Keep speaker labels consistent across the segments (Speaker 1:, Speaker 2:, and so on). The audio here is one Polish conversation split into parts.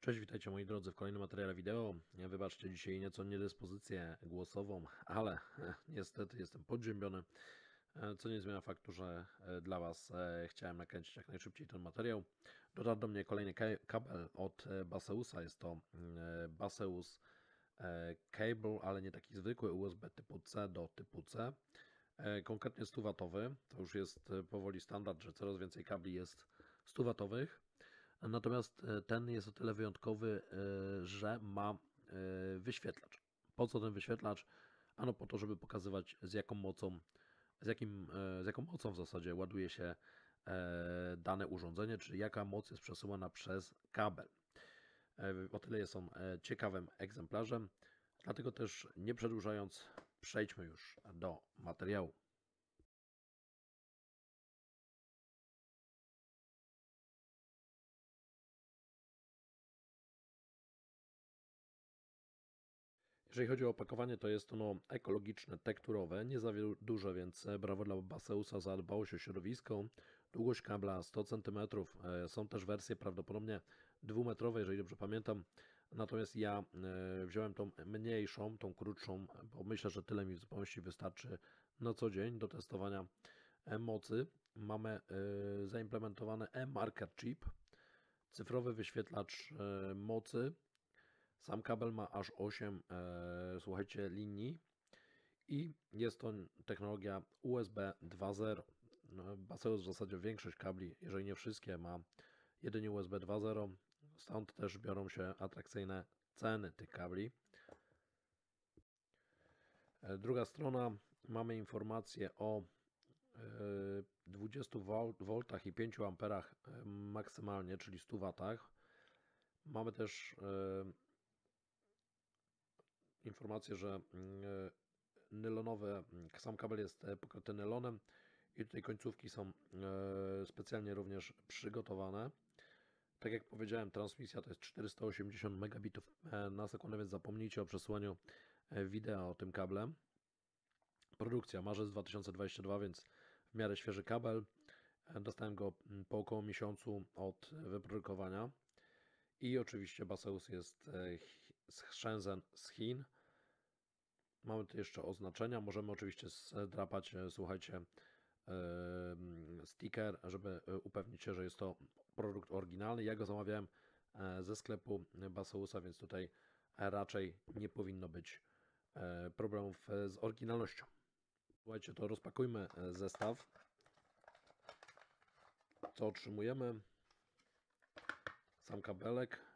Speaker 1: Cześć, witajcie moi drodzy w kolejnym materiale wideo. Wybaczcie dzisiaj nieco niedyspozycję głosową, ale niestety jestem podziębiony, co nie zmienia faktu, że dla Was chciałem nakręcić jak najszybciej ten materiał. Dotarł do mnie kolejny kabel od Baseusa, jest to Baseus cable, ale nie taki zwykły USB typu C do typu C. Konkretnie 100W, to już jest powoli standard, że coraz więcej kabli jest 100W. Natomiast ten jest o tyle wyjątkowy, że ma wyświetlacz. Po co ten wyświetlacz? Ano po to, żeby pokazywać z jaką mocą, z jaką mocą w zasadzie ładuje się dane urządzenie, czyli jaka moc jest przesyłana przez kabel. O tyle jest on ciekawym egzemplarzem, dlatego też nie przedłużając, przejdźmy już do materiału. Jeżeli chodzi o opakowanie, to jest ono ekologiczne, tekturowe, nie za duże, więc brawo dla Baseusa za dbałość o środowisko. Długość kabla 100 cm. Są też wersje prawdopodobnie 2-metrowe, jeżeli dobrze pamiętam. Natomiast ja wziąłem tą mniejszą, tą krótszą, bo myślę, że tyle mi w zupełności wystarczy na co dzień do testowania mocy. Mamy zaimplementowany e-marker chip, cyfrowy wyświetlacz mocy. Sam kabel ma aż 8 słuchajcie, linii i jest to technologia USB 2.0. Baseus w zasadzie większość kabli, jeżeli nie wszystkie, ma jedynie USB 2.0. Stąd też biorą się atrakcyjne ceny tych kabli. Druga strona, mamy informacje o 20 V i 5 A maksymalnie, czyli 100 W. Mamy też informację, że nylonowe, sam kabel jest pokryty nylonem i tutaj końcówki są specjalnie również przygotowane. Tak jak powiedziałem, transmisja to jest 480 megabitów na sekundę, więc zapomnijcie o przesyłaniu wideo tym kablem. Produkcja marzec 2022, więc w miarę świeży kabel. Dostałem go po około miesiącu od wyprodukowania. I oczywiście Baseus jest z Shenzhen, z Chin. Mamy tu jeszcze oznaczenia. Możemy oczywiście zdrapać, słuchajcie, sticker, żeby upewnić się, że jest to produkt oryginalny. Ja go zamawiałem ze sklepu Baseusa, więc tutaj raczej nie powinno być problemów z oryginalnością. Słuchajcie, to rozpakujmy zestaw. Co otrzymujemy? Sam kabelek.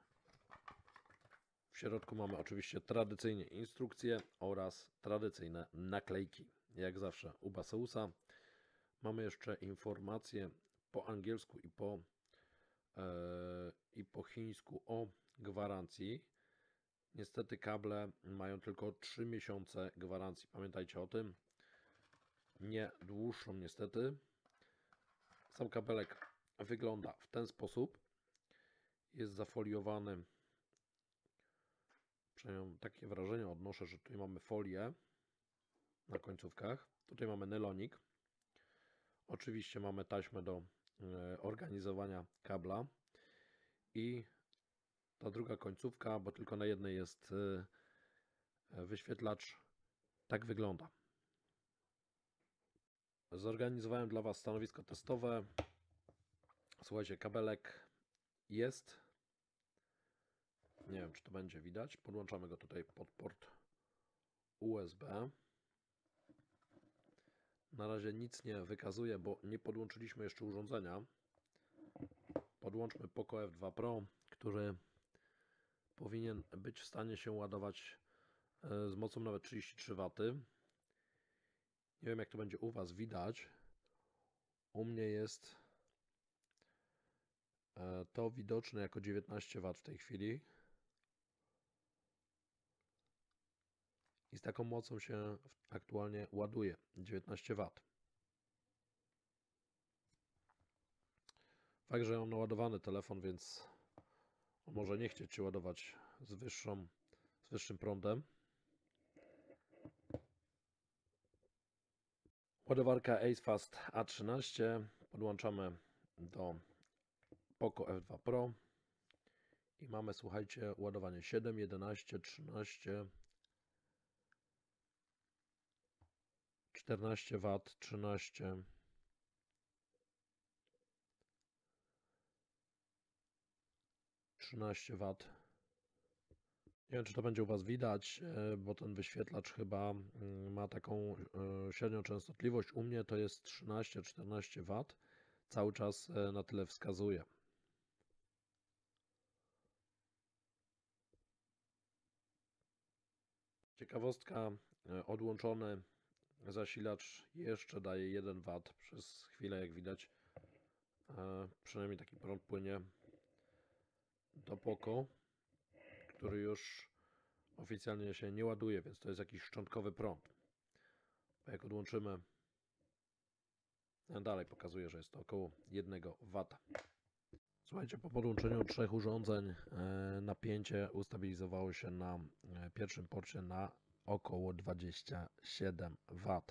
Speaker 1: W środku mamy oczywiście tradycyjnie instrukcje oraz tradycyjne naklejki. Jak zawsze u Baseusa. Mamy jeszcze informacje po angielsku i po chińsku o gwarancji. Niestety kable mają tylko 3 miesiące gwarancji. Pamiętajcie o tym. Nie dłuższą niestety. Sam kabelek wygląda w ten sposób. Jest zafoliowany. Przynajmniej takie wrażenie odnoszę, że tutaj mamy folię na końcówkach. Tutaj mamy nylonik. Oczywiście mamy taśmę do organizowania kabla i ta druga końcówka, bo tylko na jednej jest wyświetlacz, tak wygląda. Zorganizowałem dla Was stanowisko testowe. Słuchajcie, kabelek jest. Nie wiem, czy to będzie widać. Podłączamy go tutaj pod port USB. Na razie nic nie wykazuje, bo nie podłączyliśmy jeszcze urządzenia. Podłączmy Poco F2 Pro, który powinien być w stanie się ładować z mocą nawet 33 W. Nie wiem, jak to będzie u Was widać. U mnie jest to widoczne jako 19 W w tej chwili. I z taką mocą się aktualnie ładuje 19 W. Fakt, że mam naładowany telefon, więc on może nie chcieć się ładować z wyższym prądem. Ładowarka AceFast A13 podłączamy do Poco F2 Pro I mamy, słuchajcie, ładowanie 7, 11, 13, 14 W, 13, 13 W. Nie wiem, czy to będzie u Was widać, bo ten wyświetlacz chyba ma taką średnią częstotliwość. U mnie to jest 13-14 W. Cały czas na tyle wskazuje. Ciekawostka, odłączony zasilacz jeszcze daje 1 W przez chwilę, jak widać. Przynajmniej taki prąd płynie do POCO, który już oficjalnie się nie ładuje, więc to jest jakiś szczątkowy prąd. Bo jak odłączymy, dalej pokazuje, że jest to około 1 W. Słuchajcie, po podłączeniu 3 urządzeń napięcie ustabilizowało się na pierwszym porcie na około 27 W.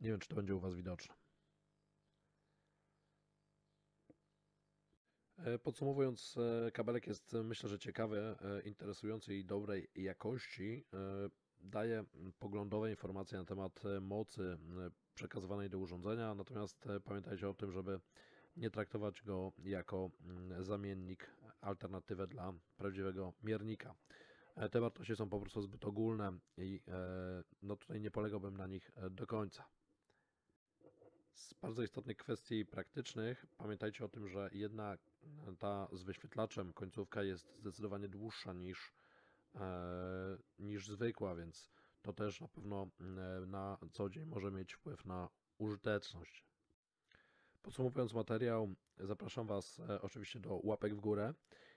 Speaker 1: Nie wiem, czy to będzie u Was widoczne. Podsumowując, kabelek jest, myślę, że ciekawy, interesujący i dobrej jakości. Daje poglądowe informacje na temat mocy przekazywanej do urządzenia, natomiast pamiętajcie o tym, żeby nie traktować go jako zamiennik, alternatywę dla prawdziwego miernika. Te wartości są po prostu zbyt ogólne i no tutaj nie polegałbym na nich do końca. Z bardzo istotnych kwestii praktycznych pamiętajcie o tym, że jednak ta z wyświetlaczem końcówka jest zdecydowanie dłuższa niż zwykła, więc to też na pewno na co dzień może mieć wpływ na użyteczność. Podsumowując materiał, zapraszam Was oczywiście do łapek w górę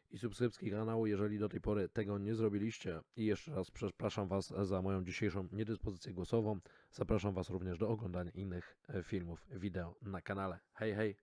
Speaker 1: i subskrypcji kanału, jeżeli do tej pory tego nie zrobiliście. I jeszcze raz przepraszam Was za moją dzisiejszą niedyspozycję głosową. Zapraszam Was również do oglądania innych filmów, wideo na kanale. Hej, hej!